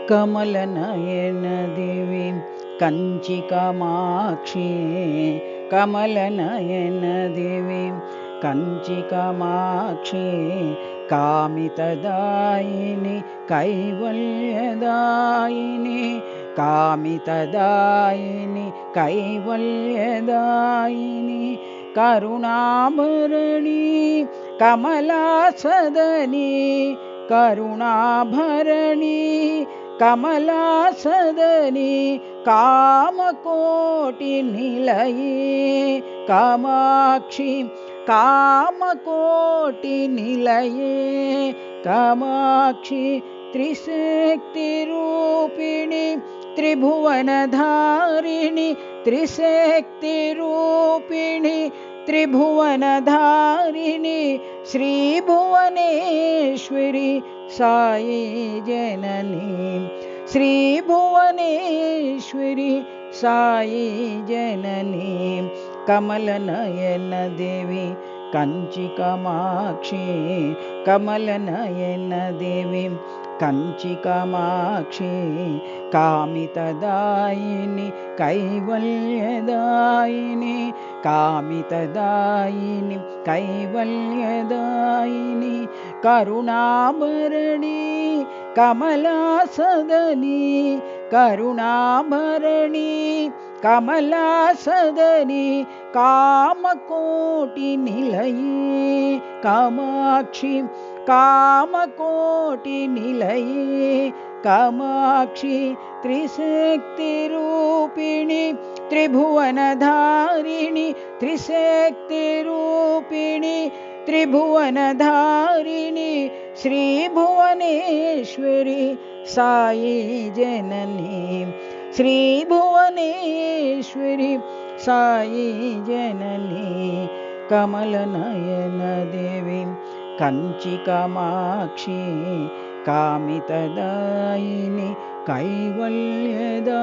Kamalnayan Devi Kanchi Kamakshi Kamalnayan Devi Kanchi Kamakshi कामितदायिनी कैवल्यदायिनी कामितदायिनी कैवल्यदायिनी करुणाभरणी कमलासदनी करुणाभरणी कमलासदनी कामकोटिनिलये Kamakshi कामकोटिनिलये Kamakshi त्रिशक्तिरूपिणी त्रिभुवनधारिणी त्रिशक्तिरूपिणी त्रिभुवनधारिणी श्रीभुवनेश्वरी Sai Janani श्रीभुवनेश्वरी Sai Janani Kamalnayan Devi Kanchi Kamakshi Kamalnayan Devi Kanchi Kamakshi कामितदायिनी कैवल्यदायिनी कामितदायिनी कैवल्यदायिनी करुणाभरणी कमलासदनी करुणाभरणी कमलासदनी कामकोटिनिलये Kamakshi कामकोटिनिलये Kamakshi त्रिशक्तिरूपिणी त्रिभुवनधारिणी त्रिशक्तिरूपिणी त्रिभुवनधारिणी श्रीभुवनेश्वरी Sai Janani श्रीभुवनेश्वरी Sai Janani Kamalnayan Devi Kanchi Kamakshi कामितदायिनी कैवल्यदायिनी।